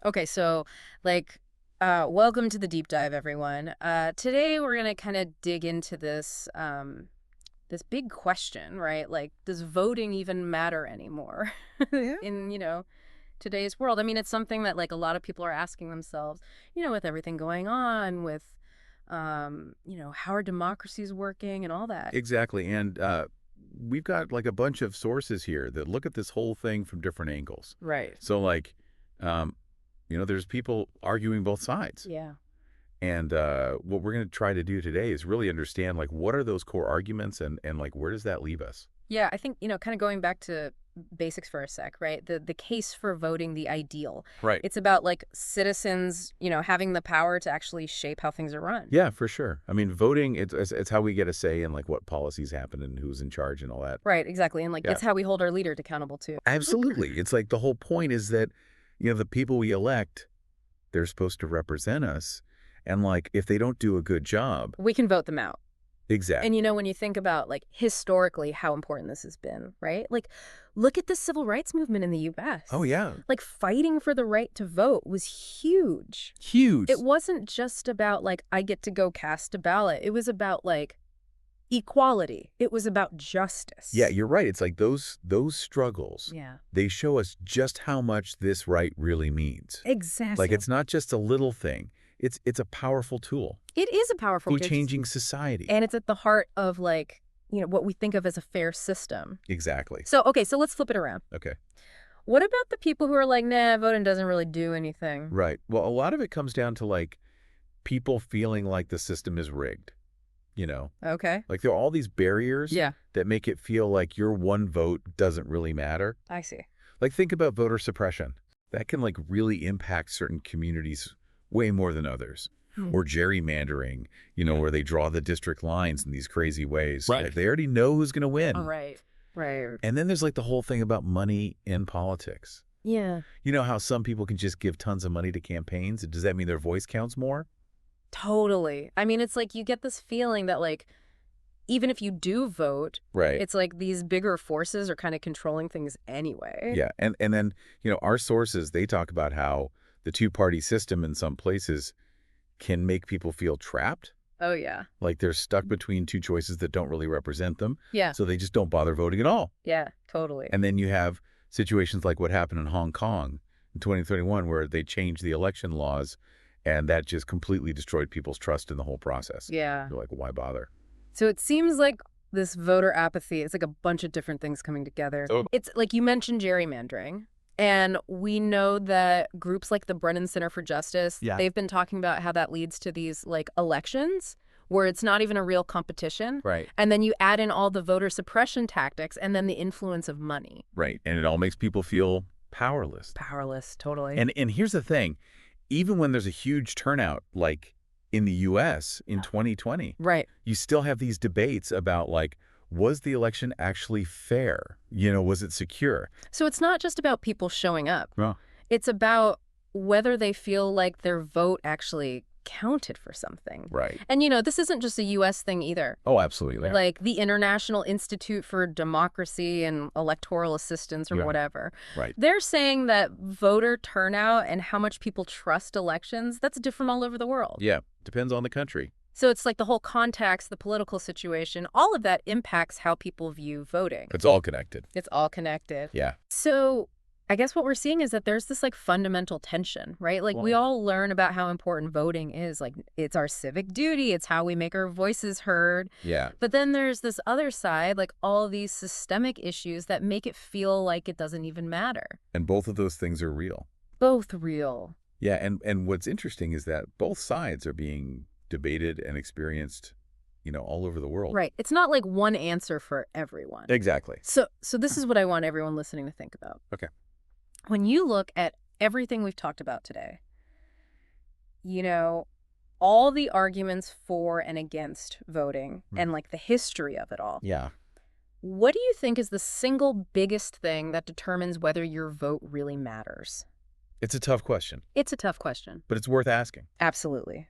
Okay, so like welcome to the deep dive, everyone. Today we're gonna kind of dig into this big question, right? Like, does voting even matter anymore Yeah. in, today's world? I mean, it's something that like a lot of people are asking themselves, with everything going on, with how are democracies working and all that. Exactly. And we've got like a bunch of sources here that look at this whole thing from different angles. Right. So like, um, there's people arguing both sides. Yeah. And what we're going to try to do today is really understand like what are those core arguments and like where does that leave us? Yeah, I think, kind of going back to basics for a sec, right? The case for voting, the ideal. Right. It's about like citizens, having the power to actually shape how things are run. Yeah, for sure. I mean, voting, it's how we get a say in like what policies happen and who's in charge and all that. Right, exactly. And like Yeah, it's how we hold our leaders accountable too. absolutely. It's like the whole point is that, the people we elect, they're supposed to represent us. And like, if they don't do a good job, We can vote them out. And exactly. when you think about like historically how important this has been, right? Like look at the civil rights movement in the Oh, US. yeah. Like fighting for the right to vote was huge. Huge. It wasn't just about like I get to go cast a ballot. It was about like equality. It was about Yeah, justice. you're right. It's like those struggles, Yeah. they show us just how much this right really means. Like, Exactly. it's not just a little thing. It's a powerful tool It is a powerful to gift, changing society. and it's at the heart of like, what we think of as a fair system. Exactly. So, okay, so let's flip it around. Okay. What about the people who are like, nah, voting doesn't really do anything? Right. Well, a lot of it comes down to like people feeling like the system is rigged, you know? Okay. Like there are all these barriers Yeah, that make it feel like your one vote doesn't really matter. I see. Like think about voter suppression. That can like really impact certain communities way more than others. Hmm. Or gerrymandering, where they draw the district lines in these crazy ways. Right. Like they already know who's going to All win. right. Right. And then there's like the whole thing about money in politics. Yeah. You know how some people can just give tons of money to campaigns? Does that mean their voice counts more? Totally. I mean, it's like you get this feeling that like even if you do vote, Right. it's like these bigger forces are kind of controlling things anyway. Yeah. And then, our sources, they talk about how the two-party system in some places can make people feel trapped. Oh yeah. Like they're stuck between two choices that don't really represent them. Yeah. So they just don't bother voting at all. Yeah, totally. And then you have situations like what happened in Hong Kong in 2021, where they changed the election laws, and that just completely destroyed people's trust in the whole process. Yeah. They're like, why bother? So it seems like this voter apathy, it's like a bunch of different things coming together. So It's like you mentioned gerrymandering. And we know that groups like the Brennan Center for Justice, Yeah. they've been talking about how that leads to these like elections where it's not even a real competition. Right. And then you add in all the voter suppression tactics and then the influence of money. Right. And it all makes people feel powerless. Powerless, totally. And here's the thing. Even when there's a huge turnout, like in the U.S. in 2020, Right. you still have these debates about like, was the election actually fair? Was it secure? So it's not just about people showing up. Well, It's about whether they feel like their vote actually counted for something. right. And, this isn't just a U.S. thing either. Oh, absolutely. Like the International Institute for Democracy and Electoral Assistance or Yeah. whatever. Right. They're saying that voter turnout and how much people trust elections, that's different all over the world. Yeah. Depends on the country. So it's like the whole context, the political situation, all of that impacts how people view voting. It's all connected. It's all connected. Yeah. So I guess what we're seeing is that there's this like fundamental tension, right? Like we Well- all learn about how important voting is. Like it's our civic duty. It's how we make our voices heard. Yeah. But then there's this other side, like all these systemic issues that make it feel like it doesn't even matter. And both of those things are real. Both real. Yeah. And what's interesting is that both sides are being debated and experienced, all over the world. Right. It's not like one answer for everyone. Exactly. So this is what I want everyone listening to think about. Okay. When you look at everything we've talked about today, all the arguments for and against voting and like the history of it all, Yeah. what do you think is the single biggest thing that determines whether your vote really matters? It's a tough question, It's a tough question. but it's worth asking. Absolutely.